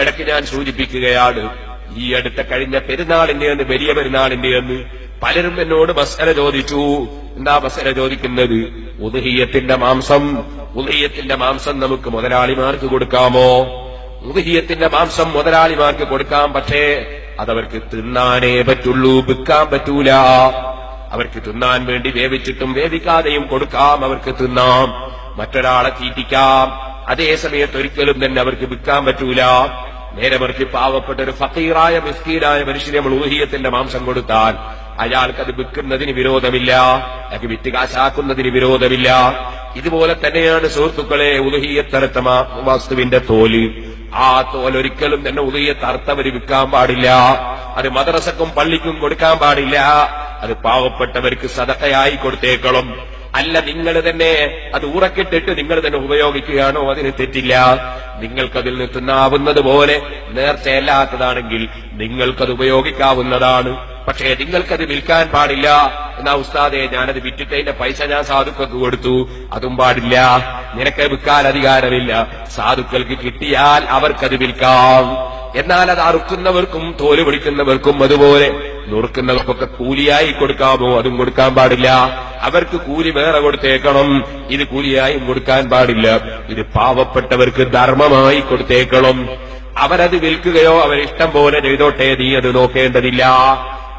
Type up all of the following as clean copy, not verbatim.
ഇടയ്ക്ക് ഞാൻ സൂചിപ്പിക്കുകയാണ്, ഈ അടുത്ത കഴിഞ്ഞ പെരുന്നാളിന്റെ അന്ന്, വലിയ പെരുന്നാളിന്റെ അന്ന് പലരും എന്നോട് മസ്അല ചോദിച്ചു. എന്താ മസ്അല ചോദിക്കുന്നത്? ഉദ്ഹിയ്യത്തിന്റെ മാംസം നമുക്ക് മുതലാളിമാർക്ക് കൊടുക്കാമോ? ഉദ്ഹിയ്യത്തിന്റെ മാംസം മുതലാളിമാർക്ക് കൊടുക്കാം, പക്ഷേ അതവർക്ക് തിന്നാനേ പറ്റുള്ളൂ, വിൽക്കാൻ പറ്റൂല. അവർക്ക് തിന്നാൻ വേണ്ടി വേവിച്ചിട്ടും വേവിക്കാതെയും കൊടുക്കാം, അവർക്ക് തിന്നാം, മറ്റൊരാളെ തീറ്റിക്കാം. അതേ സമയത്ത് ഒരിക്കലും തന്നെ അവർക്ക് വിൽക്കാൻ പറ്റൂല. നേരെ മറിച്ച് പാവപ്പെട്ട ഒരു ഫഖീറായ മിസ്കീനായ മനുഷ്യനെ നമ്മൾ ഉദ്ഹിയ്യത്തിന്റെ മാംസം കൊടുത്താൽ അയാൾക്കത് വിൽക്കുന്നതിന് വിരോധമില്ല, അയാൾക്ക് വിറ്റ് കാശാക്കുന്നതിന് വിരോധമില്ല. ഇതുപോലെ തന്നെയാണ് സുഹൃത്തുക്കളെ ഉദ്ഹിയ്യത്തറുത്ത വസ്തുവിന്റെ തോല്. ആ തോൽ ഒരിക്കലും തന്നെ ഉദ്ഹിയ്യത്ത് അറുത്തവര് വിൽക്കാൻ പാടില്ല. അത് മദ്രസക്കും പള്ളിക്കും കൊടുക്കാൻ പാടില്ല. അത് പാവപ്പെട്ടവർക്ക് സദഖയായി കൊടുത്തേക്കണം. അല്ല, നിങ്ങൾ തന്നെ അത് ഉറക്കിട്ടിട്ട് നിങ്ങൾ തന്നെ ഉപയോഗിക്കുകയാണോ, അതിന് തെറ്റില്ല. നിങ്ങൾക്കതിൽ നിന്ന് തിന്നാവുന്നത് പോലെ നേർച്ചയല്ലാത്തതാണെങ്കിൽ നിങ്ങൾക്കത് ഉപയോഗിക്കാവുന്നതാണ്. പക്ഷേ നിങ്ങൾക്കത് വിൽക്കാൻ പാടില്ല. എന്നാ ഉസ്താദെ, ഞാനത് വിറ്റിട്ടതിന്റെ പൈസ ഞാൻ സാധുക്കൾക്ക് കൊടുത്തു, അതും പാടില്ല. നിനക്ക് വിൽക്കാൻ അധികാരമില്ല. സാധുക്കൾക്ക് കിട്ടിയാൽ അവർക്കത് വിൽക്കാം. എന്നാൽ അത് അറുക്കുന്നവർക്കും തോല് പിടിക്കുന്നവർക്കും അതുപോലെ നുറുക്കുന്നവർക്കൊക്കെ കൂലിയായി കൊടുക്കാമോ? അതും കൊടുക്കാൻ പാടില്ല. അവർക്ക് കൂലി വേറെ കൊടുത്തേക്കണം. ഇത് കൂലിയായും കൊടുക്കാൻ പാടില്ല. ഇത് പാവപ്പെട്ടവർക്ക് ധർമ്മമായി കൊടുത്തേക്കണം. അവരത് വിൽക്കുകയോ അവരിഷ്ടം പോലെ ചെയ്തോട്ടെ, നീ അത് നോക്കേണ്ടതില്ല.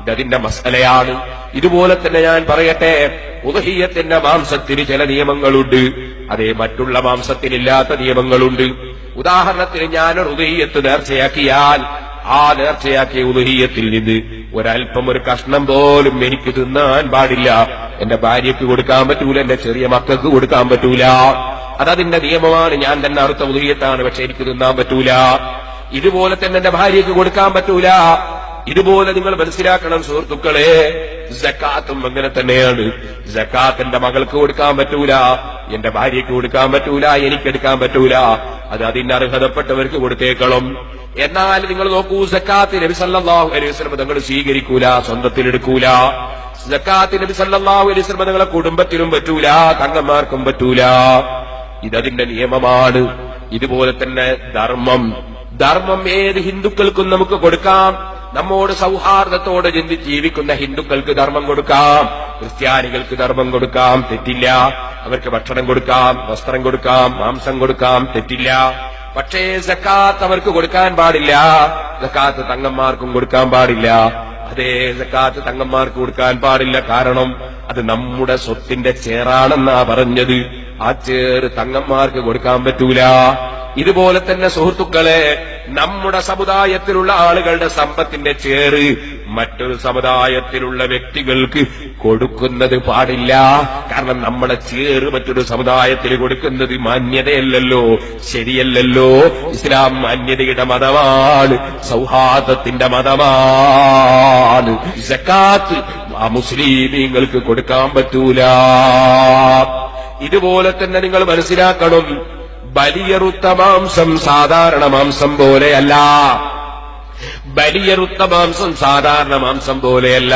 ഇതതിന്റെ മസലയാണ്. ഇതുപോലെ തന്നെ ഞാൻ പറയട്ടെ, ഉദ്ഹിയ്യത്തിന്റെ മാംസത്തിന് ചില നിയമങ്ങളുണ്ട്, അതേ മറ്റുള്ള മാംസത്തിനില്ലാത്ത നിയമങ്ങളുണ്ട്. ഉദാഹരണത്തിന് ഞാനൊരു ഉദ്ഹിയ്യത്ത് നേർച്ചയാക്കിയാൽ ആ നേർച്ചയാക്കിയ ഉദ്ഹിയ്യത്തിൽ നിന്ന് ഒരൽപ്പം ഒരു കഷ്ണം പോലും എനിക്ക് തിന്നാൻ പാടില്ല. എന്റെ ഭാര്യയ്ക്ക് കൊടുക്കാൻ പറ്റൂല, എന്റെ ചെറിയ മക്കൾക്ക് കൊടുക്കാൻ പറ്റൂല. അതതിന്റെ നിയമമാണ്. ഞാൻ തന്നെ അറുത്ത ഉദ്ഹിയ്യത്താണ്, പക്ഷെ എനിക്ക് തിന്നാൻ പറ്റൂല. ഇതുപോലെ തന്നെ എന്റെ ഭാര്യയ്ക്ക് കൊടുക്കാൻ പറ്റൂല. ഇതുപോലെ നിങ്ങൾ മനസ്സിലാക്കണം സുഹൃത്തുക്കളെ, സക്കാത്തും അങ്ങനെ തന്നെയാണ്. സക്കാത്ത് എന്റെ മകൾക്ക് കൊടുക്കാൻ പറ്റൂല, എന്റെ ഭാര്യയ്ക്ക് കൊടുക്കാൻ പറ്റൂല, എനിക്കെടുക്കാൻ പറ്റൂല. അത് അതിന്റെ അർഹതപ്പെട്ടവർക്ക് കൊടുത്തേക്കണം. എന്നാൽ നിങ്ങൾ നോക്കൂ, സക്കാത്ത് നബി സല്ലല്ലാഹു അലൈഹി വസല്ലം തങ്ങൾ സ്വീകരിക്കൂല, സ്വന്തത്തിലെടുക്കൂല. സക്കാത്ത് നബി സല്ലല്ലാഹു അലൈഹി വസല്ലം തങ്ങളെ കുടുംബത്തിനും പറ്റൂല, തങ്ങന്മാർക്കും പറ്റൂല. ഇതതിന്റെ നിയമമാണ്. ഇതുപോലെ തന്നെ ധർമ്മം ഏത് ഹിന്ദുക്കൾക്കും നമുക്ക് കൊടുക്കാം. നമ്മോട് സൗഹാർദ്ദത്തോടെ ജീവിക്കുന്ന ഹിന്ദുക്കൾക്ക് ധർമ്മം കൊടുക്കാം, ക്രിസ്ത്യാനികൾക്ക് ധർമ്മം കൊടുക്കാം, തെറ്റില്ല. അവർക്ക് ഭക്ഷണം കൊടുക്കാം, വസ്ത്രം കൊടുക്കാം, മാംസം കൊടുക്കാം, തെറ്റില്ല. പക്ഷേ സക്കാത്ത് അവർക്ക് കൊടുക്കാൻ പാടില്ല. സക്കാത്ത് തങ്ങന്മാർക്കും കൊടുക്കാൻ പാടില്ല. അതേ സക്കാത്ത് തങ്ങന്മാർക്ക് കൊടുക്കാൻ പാടില്ല. കാരണം അത് നമ്മുടെ സ്വത്തിന്റെ ചേറാണെന്നാ പറഞ്ഞത്. ആ ചേറ് തങ്ങന്മാർക്ക് കൊടുക്കാൻ പറ്റൂല. ഇതുപോലെ തന്നെ സുഹൃത്തുക്കളെ, നമ്മുടെ സമുദായത്തിലുള്ള ആളുകളുടെ സമ്പത്തിന്റെ ചേറ് മറ്റൊരു സമുദായത്തിലുള്ള വ്യക്തികൾക്ക് കൊടുക്കുന്നത് പാടില്ല. കാരണം നമ്മുടെ ചേറ് മറ്റൊരു സമുദായത്തിൽ കൊടുക്കുന്നത് മാന്യതയല്ലല്ലോ, ശരിയല്ലല്ലോ. ഇസ്ലാം മാന്യതയുടെ മതമാണ്, സൗഹാർദ്ദത്തിന്റെ മതമാണ്. സക്കാത്ത് ആ മുസ്ലിമീങ്ങൾക്ക് കൊടുക്കാൻ പറ്റൂല. ഇതുപോലെ തന്നെ നിങ്ങൾ മനസ്സിലാക്കണം, ബലിയറുത്ത മാംസം സാധാരണ മാംസം പോലെയല്ല. ബലിയറുത്ത മാംസം സാധാരണ മാംസം പോലെയല്ല.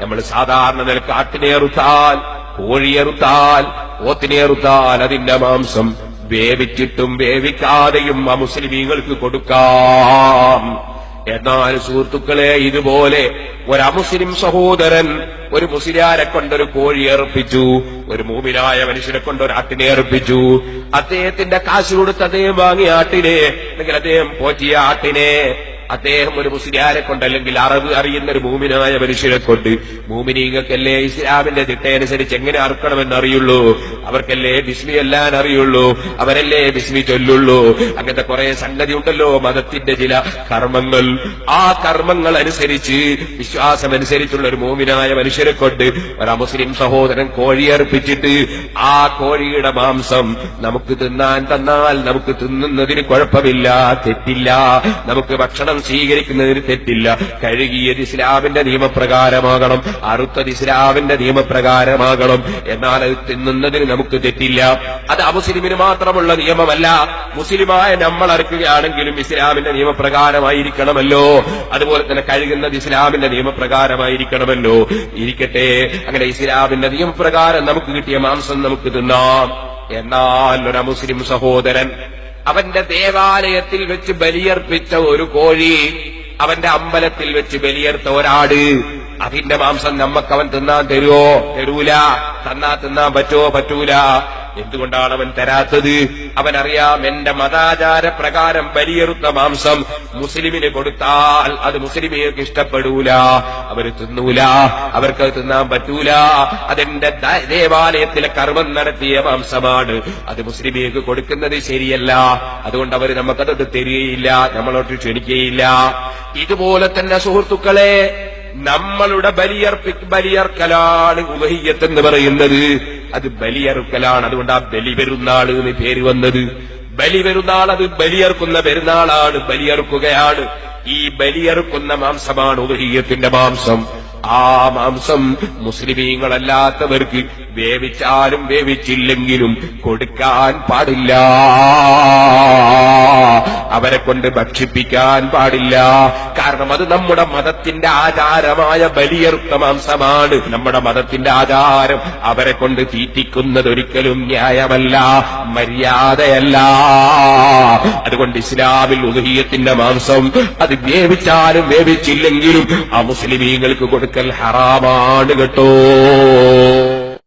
നമ്മൾ സാധാരണ നിലക്ക് ആട്ടിനെറുത്താൽ, കോഴിയെറുത്താൽ, പോത്തിനെറുത്താൽ അതിന്റെ മാംസം വേവിച്ചിട്ടും വേവിക്കാതെയും ആ മുസ്ലിമീങ്ങൾക്ക് കൊടുക്കാം. എന്നാൽ സുഹൃത്തുക്കളെ, ഇതുപോലെ ഒരു അമുസ്ലിം സഹോദരൻ ഒരു മുസ്ലിയാരെ കൊണ്ടൊരു കോഴി ഏർപ്പിച്ചു, ഒരു മൂമിനായ മനുഷ്യനെ കൊണ്ട് ഒരു ആട്ടിനെ ഏർപ്പിച്ചു. അദ്ദേഹത്തിന്റെ കാശ് കൊടുത്ത് അദ്ദേഹം വാങ്ങിയ ആട്ടിനെ, അല്ലെങ്കിൽ അദ്ദേഹം പോറ്റിയ ആട്ടിനെ അദ്ദേഹം ഒരു മുസ്ലിയാരെ കൊണ്ട്, അല്ലെങ്കിൽ അറബ് അറിയുന്ന ഒരു മൂമിനായ മനുഷ്യനെ കൊണ്ട്, മൂമിനീങ്ങൾക്കല്ലേ ഇസ്ലാമിന്റെ ചിട്ടയനുസരിച്ച് എങ്ങനെ അറുക്കണമെന്ന് അറിയുള്ളൂ, അവർക്കല്ലേ ബിസ്മി എല്ലാം അറിയുള്ളൂ, അവരല്ലേ ബിസ്മി ചൊല്ലുള്ളൂ. അങ്ങനത്തെ കുറെ സംഗതി ഉണ്ടല്ലോ, മതത്തിന്റെ ചില കർമ്മങ്ങൾ. ആ കർമ്മങ്ങൾ അനുസരിച്ച്, വിശ്വാസമനുസരിച്ചുള്ള ഒരു മൂമിനായ മനുഷ്യനെ കൊണ്ട് ഒരു മുസ്ലിം സഹോദരൻ കോഴിയർപ്പിച്ചിട്ട് ആ കോഴിയുടെ മാംസം നമുക്ക് തിന്നാൻ തന്നാൽ നമുക്ക് തിന്നുന്നതിന് കുഴപ്പമില്ല, തെറ്റില്ല. നമുക്ക് ഭക്ഷണം സ്വീകരിക്കുന്നതിന് തെറ്റില്ല. കഴുകിയത് ഇസ്ലാമിന്റെ നിയമപ്രകാരമാകണം, അറുത്തത് ഇസ്ലാമിന്റെ നിയമപ്രകാരമാകണം. എന്നാൽ അത് തിന്നുന്നതിന് നമുക്ക് തെറ്റില്ല. അത് അമുസ്ലിമിന് മാത്രമുള്ള നിയമമല്ല, മുസ്ലിമായ നമ്മൾ അറുക്കുകയാണെങ്കിലും ഇസ്ലാമിന്റെ നിയമപ്രകാരമായിരിക്കണമല്ലോ. അതുപോലെ തന്നെ കഴുകുന്നത് ഇസ്ലാമിന്റെ നിയമപ്രകാരമായിരിക്കണമല്ലോ. ഇരിക്കട്ടെ, അങ്ങനെ ഇസ്ലാമിന്റെ നിയമപ്രകാരം നമുക്ക് കിട്ടിയ മാംസം നമുക്ക് തിന്നാം. എന്നാൽ ഒരു മുസ്ലിം സഹോദരൻ അവന്റെ ദേവാലയത്തിൽ വെച്ച് ബലിയർപ്പിച്ച ഒരു കോഴി, അവന്റെ അമ്പലത്തിൽ വെച്ച് ബലിയർത്ത ഒരാട്, അതിന്റെ മാംസം നമ്മക്കവൻ തിന്നാൻ തരുവോ? തരൂല. തിന്നാൻ പറ്റുമോ? പറ്റൂല. എന്തുകൊണ്ടാണ് അവൻ തരാത്തത്? അവനറിയാം എന്റെ മതാചാര പ്രകാരം ബലിയെറുത്ത മാംസം മുസ്ലിമിന് കൊടുത്താൽ അത് മുസ്ലിമിയർക്ക് ഇഷ്ടപ്പെടൂല, അവര് തിന്നൂല, അവർക്കത് തിന്നാൻ പറ്റൂല. അതെന്റെ ദേവാലയത്തിലെ കർമ്മം നടത്തിയ മാംസമാണ്, അത് മുസ്ലിമിയർക്ക് കൊടുക്കുന്നത് ശരിയല്ല. അതുകൊണ്ട് അവര് നമുക്കത് തരികയില്ല, നമ്മളോട്ട് ക്ഷണിക്കുകയില്ല. ഇതുപോലെ തന്നെ സുഹൃത്തുക്കളെ, നമ്മളുടെ ബലിയർക്കലാണ് ഉദ്ഹിയ്യത്ത് എന്ന് പറയുന്നത്. അത് ബലിയറുക്കലാണ്. അതുകൊണ്ട് ആ ബലി പെരുന്നാൾ എന്ന് പേര് വന്നത്. ബലി പെരുന്നാൾ അത് ബലിയർക്കുന്ന പെരുന്നാളാണ്, ബലിയറുക്കുകയാണ്. ഈ ബലിയറുക്കുന്ന മാംസമാണ് ഉദ്ഹിയ്യത്തിന്റെ മാംസം. ആ മാംസം മുസ്ലിമീങ്ങളല്ലാത്തവർക്ക് വേവിച്ചാലും വേവിച്ചില്ലെങ്കിലും കൊടുക്കാൻ പാടില്ല, അവരെ കൊണ്ട് ഭക്ഷിപ്പിക്കാൻ പാടില്ല. കാരണം അത് നമ്മുടെ മതത്തിന്റെ ആചാരമായ ബലിയറുത്ത മാംസമാണ്. നമ്മുടെ മതത്തിന്റെ ആചാരം അവരെ കൊണ്ട് തീറ്റിക്കുന്നതൊരിക്കലും ന്യായമല്ല, മര്യാദയല്ല. അതുകൊണ്ട് ഇസ്ലാമിൽ ഉദ്ഹിയ്യത്തിന്റെ മാംസം അത് വേവിച്ചാലും വേവിച്ചില്ലെങ്കിലും ആ മുസ്ലിമീങ്ങൾക്ക് കൊടുക്കൽ ഹറാമാണ് കേട്ടോ.